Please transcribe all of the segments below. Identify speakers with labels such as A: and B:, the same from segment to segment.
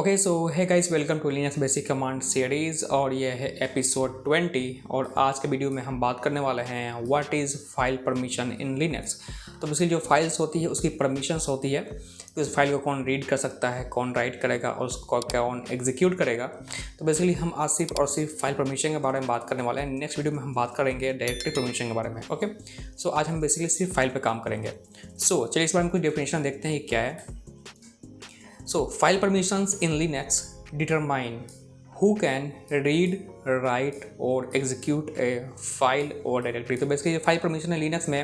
A: Okay so hi guys, welcome to Linux basic command series और ये है episode 20। और आज के वीडियो में हम बात करने वाले हैं what is file permission in Linux. तो बेसिकली जो फाइल्स होती है उसकी परमिशंस होती है कि उस फाइल को कौन रीड कर सकता है, कौन राइट करेगा और उसको कौन एग्जीक्यूट करेगा। तो बेसिकली हम आज सिर्फ और सिर्फ फाइल परमिशन के बारे में बात करने वाले हैं। नेक्स्ट वीडियो में हम बात करेंगे डायरेक्टरी परमिशन के बारे में। ओके सो आज हम बेसिकली सिर्फ फाइल पर काम करेंगे। सो चलिए इस बारे में कुछ डेफिनेशन देखते हैं कि क्या है। So, file permissions in Linux determine who can read, write or execute a file or directory। तो बेसिकली फाइल परमिशन है लिनक्स में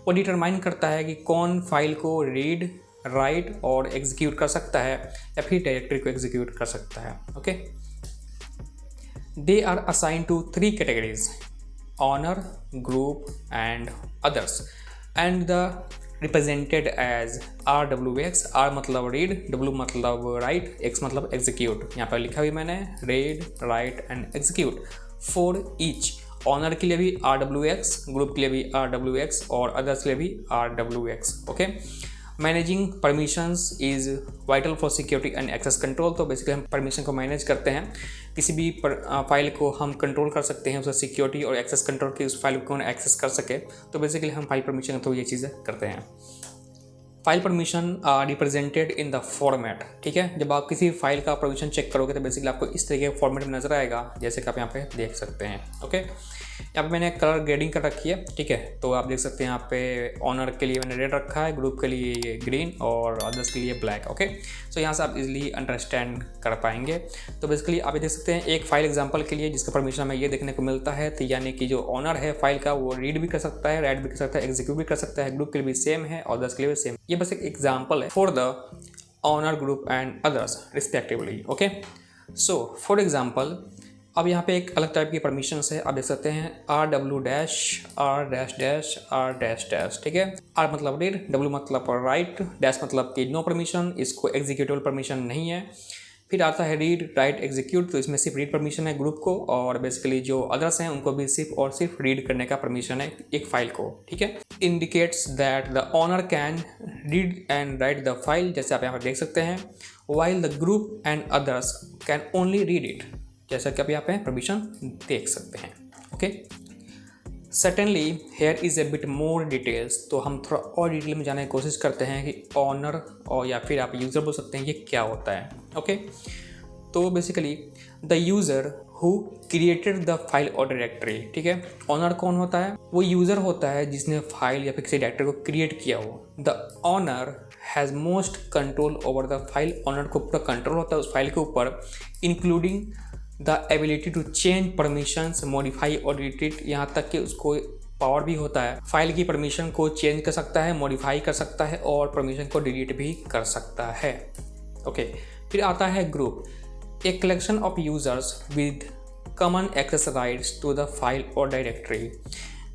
A: वो डिटरमाइन करता है कि कौन फाइल को रीड, राइट और एग्जीक्यूट कर सकता है या फिर डायरेक्टरी को एग्जीक्यूट कर सकता है। Okay, they are assign to 3 categories: owner, group and others, and the represented as RWX। R मतलब रीड, W मतलब राइट, X मतलब एग्जीक्यूट। यहाँ पर लिखा भी मैंने read, write and execute for each. Owner के लिए भी RWX, ग्रुप के लिए भी RWX और अदर्स के लिए भी RWX। Okay, managing permissions is vital for security and access control. तो बेसिकली हम परमिशन को मैनेज करते हैं, किसी भी फाइल को हम कंट्रोल कर सकते हैं, उसका सिक्योरिटी और एक्सेस कंट्रोल की उस फाइल को कौन एक्सेस कर सके। तो बेसिकली हम फाइल परमिशन के थ्रू ये चीज़ें करते हैं। File permission are represented in the format. ठीक है, जब आप किसी फाइल का परमिशन चेक करोगे तो बेसिकली आपको इस तरीके के फॉर्मेट में नजर आएगा, जैसे कि आप यहाँ पे देख सकते हैं। ओके, यहाँ पे मैंने कलर ग्रेडिंग कर रखी है। ठीक है, तो आप देख सकते हैं यहाँ पे ऑनर के लिए मैंने रेड रखा है, ग्रुप के लिए ये ग्रीन और अदर्स के लिए ब्लैक। ओके, सो यहाँ से आप इजीली अंडरस्टैंड कर पाएंगे। तो बेसिकली आप ये देख सकते हैं एक फाइल एग्जांपल के लिए जिसका परमिशन हमें ये देखने को मिलता है, तो यानी कि जो ऑनर है फाइल का वो रीड भी कर सकता है, राइट भी कर सकता है, एग्जीक्यूट भी कर सकता है। ग्रुप के लिए भी सेम है और अदर्स के लिए भी सेम। ये बस एक एग्जाम्पल है for the owner, group and others respectively. Okay, so for example अब यहाँ पे एक अलग टाइप की परमिशंस है। आप देख सकते हैं RW dash, R dash dash, R dash dash. ठीक है, R मतलब रीड, W मतलब राइट, डैश मतलब कि नो परमिशन, इसको एग्जीक्यूटिबल परमिशन नहीं है। फिर आता है रीड, राइट, एग्जीक्यूट, तो इसमें सिर्फ रीड परमिशन है ग्रुप को, और बेसिकली जो अदर्स हैं उनको भी सिर्फ और सिर्फ रीड करने का परमिशन है एक फाइल को। ठीक है, indicates that the owner can read and write the file, जैसे आप यहाँ पर देख सकते हैं, while the group and others can only read it, जैसा कि आप यहाँ पे परमिशन देख सकते हैं। Okay, certainly here is a bit more details. तो हम थोड़ा और डिटेल में जाने की कोशिश करते हैं कि ऑनर और या फिर आप यूज़र बोल सकते हैं ये क्या होता है। ओके, तो basically the user who created the file और डायरेक्टरी। ठीक है, ऑनर कौन होता है? वो यूज़र होता है जिसने फाइल या फिर किसी डायरेक्टरी को क्रिएट किया हो। The owner has most control over the file. Owner को पूरा कंट्रोल होता है उस फाइल के ऊपर, including the ability to change permissions, modify और डिलीट। यहाँ तक कि उसको पावर भी होता है, फाइल की परमिशन को चेंज कर सकता है, मॉडिफाई कर सकता है और परमिशन को डिलीट भी कर सकता है। ओके, फिर आता है group, a collection of users with common access rights to the file और directory.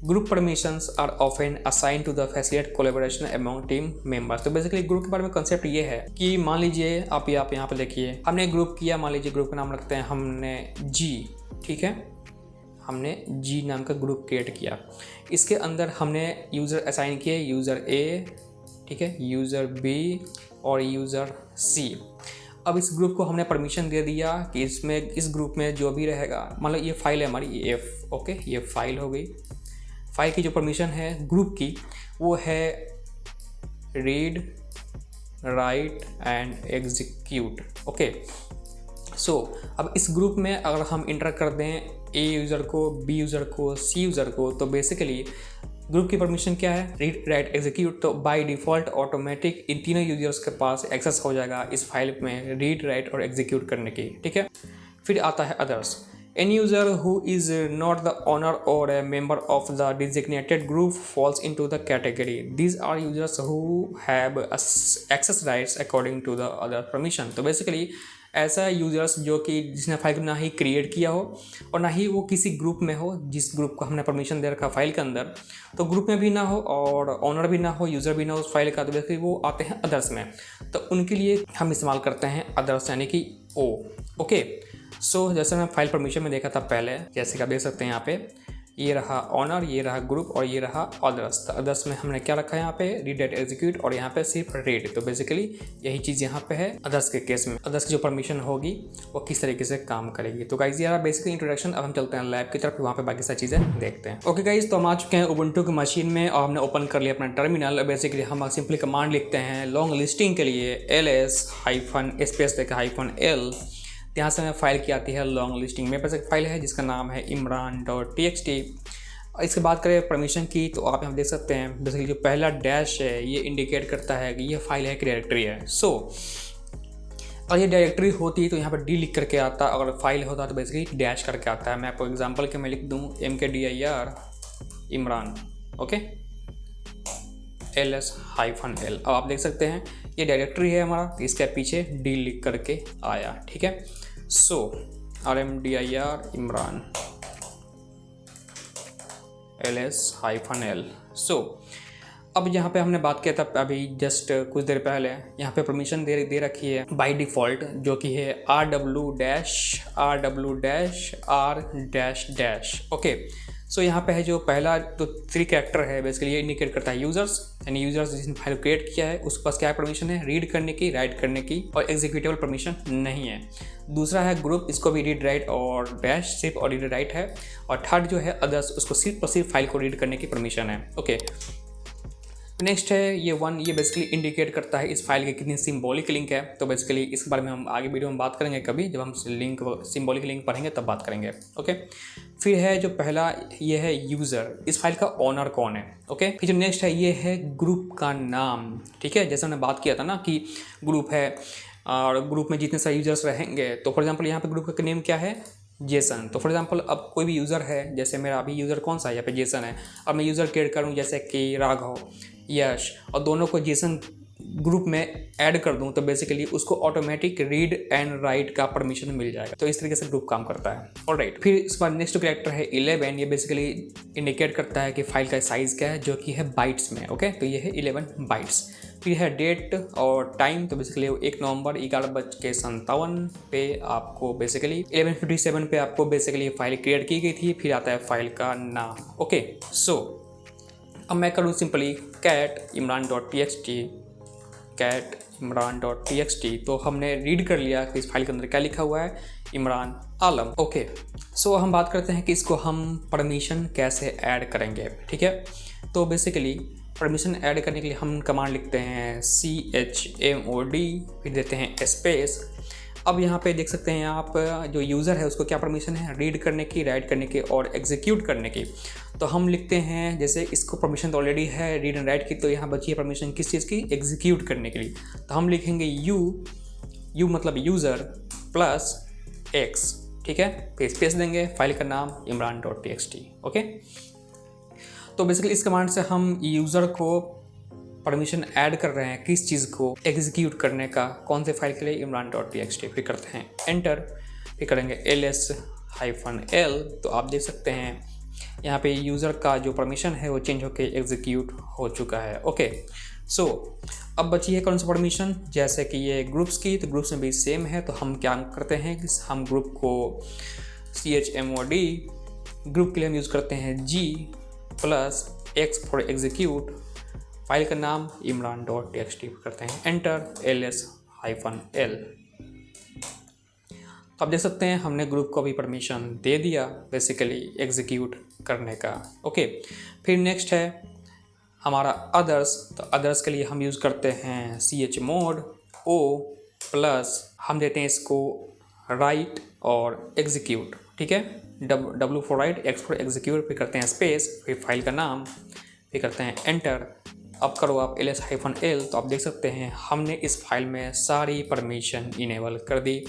A: Group permissions are often assign to the facilitate collaboration among team members. तो बेसिकली ग्रुप के बारे में कंसेप्ट ये है कि मान लीजिए आप यहाँ पे देखिए, हमने ग्रुप किया, मान लीजिए ग्रुप का नाम रखते हैं हमने G। ठीक है, हमने G नाम का ग्रुप क्रिएट किया, इसके अंदर हमने यूज़र असाइन किए, यूज़र A, ठीक है, यूज़र B और यूज़र C। अब इस ग्रुप को हमने परमिशन दे दिया कि इसमें इस ग्रुप में जो भी रहेगा, मतलब ये फाइल है हमारी F। ओके, ये फाइल हो गई। फाइल की जो परमिशन है ग्रुप की वो है read, write and execute. Okay, so अब इस ग्रुप में अगर हम इंटर कर दें A यूज़र को, B यूज़र को, C यूज़र को, तो बेसिकली ग्रुप की परमिशन क्या है? Read, right, execute. तो बाय डिफ़ॉल्ट ऑटोमेटिक इन तीनों यूजर्स के पास एक्सेस हो जाएगा इस फाइल में रीड, राइट और एग्जीक्यूट करने की। ठीक है, फिर आता है others. Any user who is not the owner or a member of the designated group falls into the category. These are users who have access rights according to the other permission. तो basically ऐसा users जो कि जिसने file को ना ही create किया हो और ना ही वो किसी ग्रुप में हो, जिस ग्रुप को हमने परमिशन दे रखा फाइल के अंदर, तो ग्रुप में भी ना हो और ऑनर भी ना हो, यूज़र भी ना हो उस फाइल का, तो बेसिकली वो आते हैं अदर्स में। तो उनके लिए हम इस्तेमाल करते हैं अदर्स, यानी कि O। ओके, सो जैसे मैं फाइल परमिशन में देखा था पहले, जैसे कि आप देख सकते हैं यहाँ पे ये रहा ऑनर, ये रहा ग्रुप और ये रहा अदर्स। तो अदर्स में हमने क्या रखा है यहाँ पे, रीड राइट एग्जीक्यूट, और यहाँ पे सिर्फ रीड। तो बेसिकली यही चीज़ यहाँ पे है अदर्स के केस में। अदर्स की जो परमिशन होगी वो किस तरीके से काम करेगी। तो गाइज यार बेसिकली इंट्रोडक्शन। अब हम चलते हैं लैब की तरफ, वहाँ पे बाकी सारी चीज़ें देखते हैं। ओके गाइज, तो हम आ चुके हैं उबुंटू की मशीन में और हमने ओपन कर लिया अपना टर्मिनल। बेसिकली हम सिंपली कमांड लिखते हैं लॉन्ग लिस्टिंग के लिए ls-l, यहाँ से हमें फाइल की आती है लॉन्ग लिस्टिंग। मेरे पास एक फाइल है जिसका नाम है imran.txt। इसके बात करें परमिशन की, तो आप यहाँ देख सकते हैं बेसिकली जो पहला डैश है ये इंडिकेट करता है कि ये फाइल है कि डायरेक्टरी है। अगर ये डायरेक्टरी होती तो यहाँ पर डी लिख करके आता, अगर फाइल होता तो बेसिकली डैश करके आता है। मैं आपको एग्जांपल के मैं लिख दूँ mkdir इमरान, ओके, ls-l। अब आप देख सकते हैं ये डायरेक्टरी है हमारा, इसके पीछे डी लिख करके आया, ठीक है। rmdir Imran ls-l। अब यहाँ पे हमने बात किया था अभी जस्ट कुछ देर पहले, यहाँ पे परमिशन दे रखी है बाय डिफ़ॉल्ट, जो कि है rw-r-r-r-, ओके। यहाँ पे है जो पहला तो 3 कैरेक्टर है, बेसिकली ये इंडिकेट करता है यूजर्स, यानी यूजर्स जिसने फाइल क्रिएट किया है उसके पास क्या परमिशन है, रीड करने की, राइट करने की, और एग्जीक्यूटेबल परमिशन नहीं है। दूसरा है ग्रुप, इसको भी रीड राइट और डैश सिर्फ और रीड राइट है। और थर्ड जो है अदर्स, उसको सिर्फ और सिर्फ फाइल को रीड करने की परमिशन है, ओके। नेक्स्ट है ये 1, ये बेसिकली इंडिकेट करता है इस फाइल की कितनी सिंबॉलिक लिंक है। तो बेसिकली इस बारे में हम आगे वीडियो में बात करेंगे, कभी जब हम लिंक सिंबॉलिक लिंक पढ़ेंगे तब बात करेंगे, ओके। फिर है जो पहला ये है यूज़र, इस फाइल का ऑनर कौन है, ओके। फिर जो नेक्स्ट है ये है ग्रुप का नाम, ठीक है। जैसे हमने बात किया था ना कि ग्रुप है और ग्रुप में जितने सारे यूजर्स रहेंगे, तो फॉर एग्जाम्पल यहाँ पे ग्रुप का नेम क्या है, जेसन। तो फॉर एग्जांपल अब कोई भी यूज़र है, जैसे मेरा अभी यूज़र कौन सा है, यहाँ पे जेसन है। अब मैं यूज़र क्रिएट करूँ जैसे कि राघव, यश, और दोनों को जेसन ग्रुप में ऐड कर दूं, तो बेसिकली उसको ऑटोमेटिक रीड एंड राइट का परमिशन मिल जाएगा। तो इस तरीके से ग्रुप काम करता है, ऑलराइट। फिर इस बार नेक्स्ट कैरेक्टर है 11, ये बेसिकली इंडिकेट करता है कि फाइल का साइज़ क्या है, जो कि है बाइट्स में, ओके। तो ये है 11 बाइट्स। फिर है डेट और टाइम, तो बेसिकली 1 नवंबर 11:57 पे आपको बेसिकली 11:57 पे आपको बेसिकली फाइल क्रिएट की गई थी। फिर आता है फाइल का नाम, ओके। अब मैं करूँ सिंपली cat imran.txt, तो हमने रीड कर लिया कि इस फाइल के अंदर क्या लिखा हुआ है, इमरान आलम, ओके। हम बात करते हैं कि इसको हम परमिशन कैसे ऐड करेंगे, ठीक है। तो बेसिकली परमिशन ऐड करने के लिए हम कमांड लिखते हैं chmod, फिर देते हैं स्पेस। अब यहाँ पे देख सकते हैं आप जो यूज़र है उसको क्या परमिशन है, रीड करने की, राइट करने की और एग्जीक्यूट करने की। तो हम लिखते हैं, जैसे इसको परमिशन तो ऑलरेडी है रीड एंड राइट की, तो यहाँ बची है परमिशन किस चीज़ की, एग्जीक्यूट करने के लिए। तो हम लिखेंगे यू मतलब यूज़र प्लस x, ठीक है। फिर स्पेस देंगे, फाइल का नाम imran.txt, ओके। तो बेसिकली इस कमांड से हम यूज़र को परमिशन ऐड कर रहे हैं किस चीज़ को, एग्जीक्यूट करने का, कौन से फाइल के लिए, imran.txt। फिर करते हैं एंटर, फिर करेंगे ls-l। तो आप देख सकते हैं यहाँ पे यूज़र का जो परमिशन है वो चेंज होके एग्जीक्यूट हो चुका है, ओके। अब बची है कौन सी परमिशन, जैसे कि ये ग्रुप्स की, तो ग्रुप्स में भी सेम है। तो हम क्या करते हैं कि हम ग्रुप को chmod, ग्रुप के लिए हम यूज़ करते हैं g plus x for execute, file का नाम imran.txt, करते हैं एंटर ls-l। तो आप देख सकते हैं हमने ग्रुप को भी परमिशन दे दिया बेसिकली एग्जीक्यूट करने का, ओके। फिर नेक्स्ट है हमारा अदर्स। तो अदर्स के लिए हम यूज़ करते हैं chmod o प्लस हम देते हैं इसको राइट और एग्जीक्यूट, ठीक है। w for right, x for execute, फिर करते हैं स्पेस, फिर फाइल का नाम, फिर करते हैं एंटर। अब करो आप ls-l। तो आप देख सकते हैं हमने इस फाइल में सारी परमिशन इनेबल कर दी।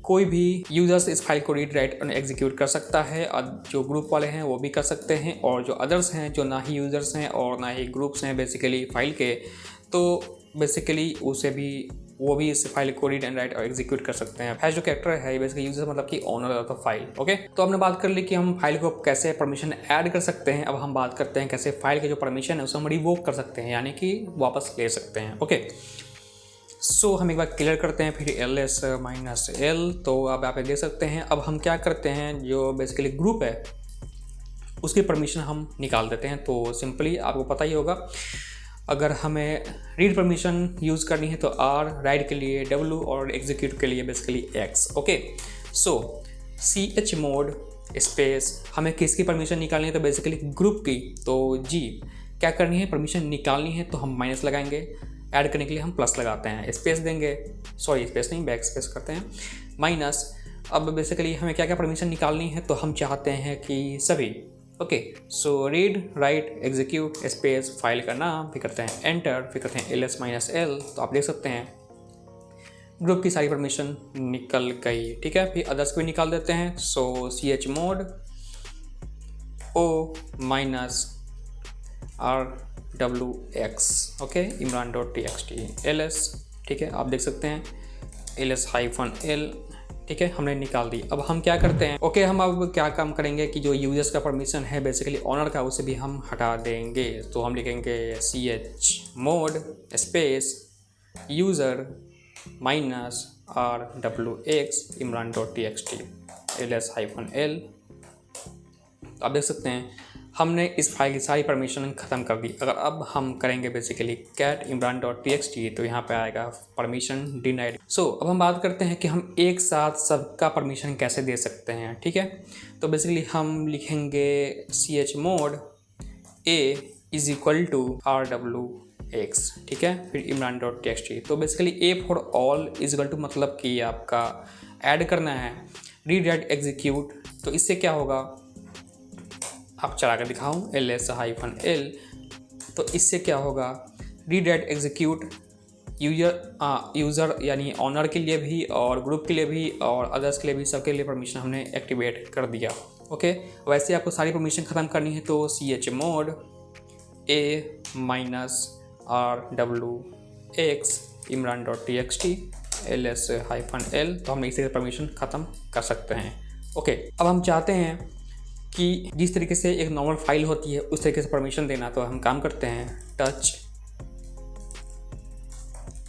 A: कोई भी यूज़र्स इस फाइल को रीड राइट और एग्जीक्यूट कर सकता है, और जो ग्रुप वाले हैं वो भी कर सकते हैं, और जो अदर्स हैं जो ना ही यूज़र्स हैं और ना ही ग्रुप्स हैं बेसिकली फाइल के, तो बेसिकली उसे भी वो भी इस फाइल को रीड एंड राइट और एग्जीक्यूट कर सकते हैं। जो कैरेक्टर है बेसिकली यूजर मतलब कि owner of the file, okay. तो हमने बात कर ली कि हम फाइल को कैसे परमिशन ऐड कर सकते हैं। अब हम बात करते हैं कैसे फाइल के जो परमिशन है उसे हम रिवोक कर सकते हैं, यानी कि वापस ले सकते हैं, ओके। हम एक बार क्लियर करते हैं, फिर ls-l। तो आप यहाँ पे देख सकते हैं अब हम क्या करते हैं, जो बेसिकली ग्रुप है उसकी परमिशन हम निकाल देते हैं। तो सिंपली आपको पता ही होगा, अगर हमें रीड परमिशन यूज़ करनी है तो R, राइट के लिए W और एग्जीक्यूट के लिए बेसिकली X। ओके, सो chmod स्पेस हमें किसकी परमिशन निकालनी है, तो बेसिकली ग्रुप की। तो G क्या करनी है, परमिशन निकालनी है तो हम माइनस लगाएंगे, ऐड करने के लिए हम प्लस लगाते हैं, स्पेस देंगे, सॉरी स्पेस नहीं बैक स्पेस करते हैं, माइनस। अब बेसिकली हमें क्या क्या परमिशन निकालनी है, तो हम चाहते हैं कि सभी। Okay, so read write execute space file का नाम, फिर करते हैं एंटर, फिर करते हैं ls-l। तो आप देख सकते हैं ग्रुप की सारी परमिशन निकल गई। ठीक है, फिर अदर्स को भी निकाल देते हैं। सो chmod o-rwx, okay, imran.txt ls। ठीक है, आप देख सकते हैं ls-l। ठीक है, हमने निकाल दी। अब हम क्या करते हैं, ओके, हम अब क्या काम करेंगे कि जो यूजर्स का परमिशन है बेसिकली ऑनर का, उसे भी हम हटा देंगे। तो हम लिखेंगे chmod space user -rwx imran.txt ls-l। आप देख सकते हैं हमने इस फाइल की सारी परमिशन ख़त्म कर दी। अगर अब हम करेंगे बेसिकली cat imran.txt तो यहाँ पे आएगा परमिशन डिनाइड। सो अब हम बात करते हैं कि हम एक साथ सबका परमिशन कैसे दे सकते हैं। ठीक है, तो बेसिकली हम लिखेंगे chmod a = rwx। ठीक है, फिर imran.txt। तो बेसिकली a फॉर ऑल = मतलब कि आपका ऐड करना है रीड राइट एग्जीक्यूट। तो इससे क्या होगा, आप चला कर दिखाऊँ ls-l। तो इससे क्या होगा, रीड राइट एग्जीक्यूट यूज़र यानी ऑनर के लिए भी और ग्रुप के लिए भी और अदर्स के लिए भी, सबके लिए परमिशन हमने एक्टिवेट कर दिया। ओके, वैसे आपको सारी परमिशन ख़त्म करनी है तो chmod a-rwx imran.txt ls-l। तो हमने इसी परमिशन ख़त्म कर सकते हैं। ओके, अब हम चाहते हैं कि जिस तरीके से एक नॉर्मल फाइल होती है उस तरीके से परमिशन देना, तो हम काम करते हैं touch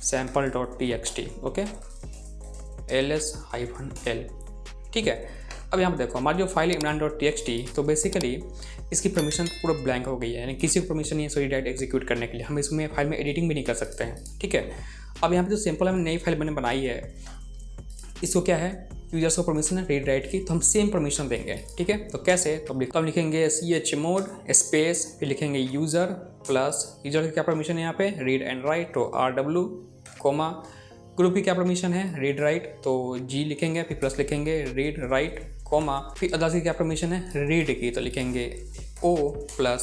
A: sample.txt, ओके, ls-l। ठीक है, अब यहाँ पर देखो हमारी जो फाइल है imran.txt, तो बेसिकली इसकी परमिशन पूरा ब्लैंक हो गई है, यानी किसी को परमिशन नहीं है सॉरी डायरेक्ट एग्जीक्यूट करने के लिए। हम इसमें फाइल में एडिटिंग भी नहीं कर सकते हैं। ठीक है, अब यहाँ पे जो सिंपल हमने नई फाइल मैंने बनाई है, इसको क्या है, यूजर्स को परमिशन है रीड राइट की, तो हम सेम परमिशन देंगे। ठीक है, तो कैसे, तो हम लिखेंगे chmod स्पेस, फिर लिखेंगे यूज़र प्लस यूज़र की क्या परमिशन है यहाँ पे, रीड एंड राइट, तो rw, कोमा, ग्रुप की क्या परमिशन है, रीड राइट, तो g लिखेंगे, फिर प्लस लिखेंगे रीड राइट, कोमा, फिर अदर्स की क्या परमिशन है, रीड की, तो लिखेंगे o+r।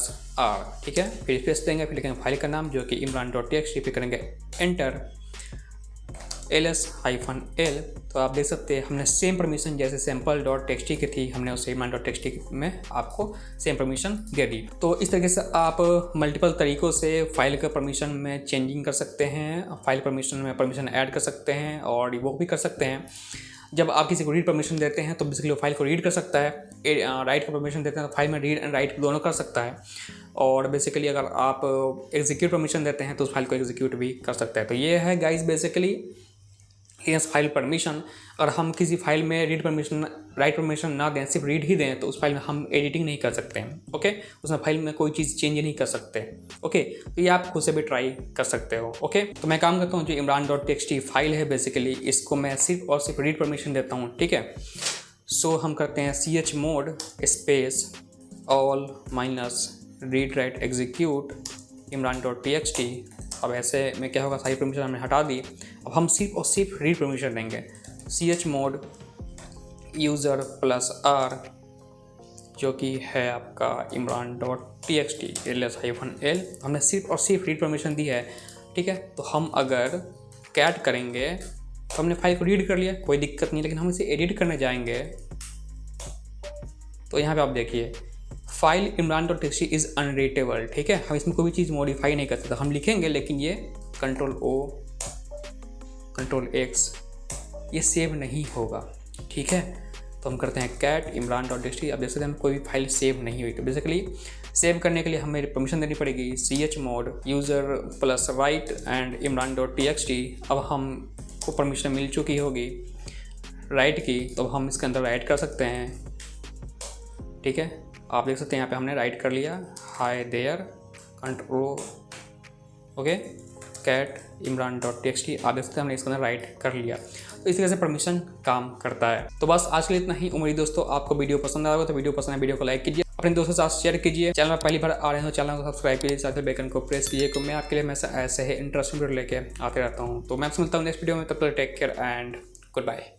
A: ठीक है, फिर स्पेस देंगे, फिर लिखेंगे फाइल का नाम जो कि imran.txt, फिर करेंगे एंटर ls-l। तो आप देख सकते हैं हमने सेम परमिशन जैसे sample.txt की थी, हमने उसे imran.txt में आपको सेम परमिशन दे दी। तो इस तरीके से आप मल्टीपल तरीक़ों से फाइल का परमिशन में चेंजिंग कर सकते हैं, फाइल परमिशन में परमिशन ऐड कर सकते हैं और रिवोक भी कर सकते हैं। जब आप किसी को रीड परमिशन देते हैं तो बेसिकली वो फाइल को रीड कर सकता है, राइट का परमिशन देते हैं तो फाइल में रीड एंड राइट दोनों कर सकता है, और बेसिकली अगर आप एग्जीक्यूट परमिशन देते हैं तो उस फाइल को एग्जीक्यूट भी कर सकता है। तो ये है गाइस बेसिकली इस फाइल परमिशन। अगर हम किसी फाइल में रीड परमिशन राइट परमिशन ना दें, सिर्फ रीड ही दें, तो उस फाइल में हम एडिटिंग नहीं कर सकते हैं। ओके, उसमें फाइल में कोई चीज़ चेंज नहीं कर सकते। ओके, तो ये आप खुद से भी ट्राई कर सकते हो। ओके, तो मैं काम करता हूँ जो imran.txt फाइल है बेसिकली इसको मैं सिर्फ और सिर्फ रीड परमिशन देता हूँ। ठीक है, सो हम करते हैं chmod space all -read write execute imran.txt। अब ऐसे में क्या होगा, सारी परमिशन हमने हटा दी। अब हम सिर्फ और सिर्फ रीड परमिशन देंगे chmod यूज़र +r जो कि है आपका imran.txt ls-l। हमने सिर्फ और सिर्फ रीड परमिशन दी है। ठीक है, तो हम अगर कैट करेंगे तो हमने फाइल को रीड कर लिया, कोई दिक्कत नहीं, लेकिन हम इसे एडिट करने जाएंगे तो यहाँ पे आप देखिए फाइल imran.txt इज़ अनरीडेबल। ठीक है, हम इसमें कोई भी चीज़ मॉडिफाई नहीं कर सकते, हम लिखेंगे लेकिन ये Ctrl+O Ctrl+X ये सेव नहीं होगा। ठीक है, तो हम करते हैं cat imran.txt। अब देख सकते हैं कोई भी फाइल सेव नहीं हुई। तो बेसिकली सेव करने के लिए हमें परमिशन देनी पड़ेगी chmod user +right and imran.txt। अब हमको परमिशन मिल चुकी होगी राइट की, तो हम इसके अंदर राइट कर सकते हैं। ठीक है, आप देख सकते हैं यहाँ पे हमने राइट कर लिया hi there control okay cat Imran dot T आप देख सकते हैं हमने इसके अंदर राइट कर लिया। तो इस तरह से परमिशन काम करता है। तो बस आज के लिए इतना ही। उम्मीद दोस्तों आपको वीडियो पसंद आएगा, तो वीडियो पसंद है वीडियो को लाइक कीजिए, अपने दोस्तों के साथ शेयर कीजिए। चैनल पर पहली बार आ रहे हो चैनल को सब्सक्राइब कीजिए, साथ ही बेल आइकन को प्रेस कीजिए, क्योंकि मैं आपके लिए हमेशा ऐसे ही इंटरेस्टिंग वीडियो लेके आते रहता हूँ। तो मैं आपसे मिलता हूँ नेक्स्ट वीडियो में, तब तक take care and good bye.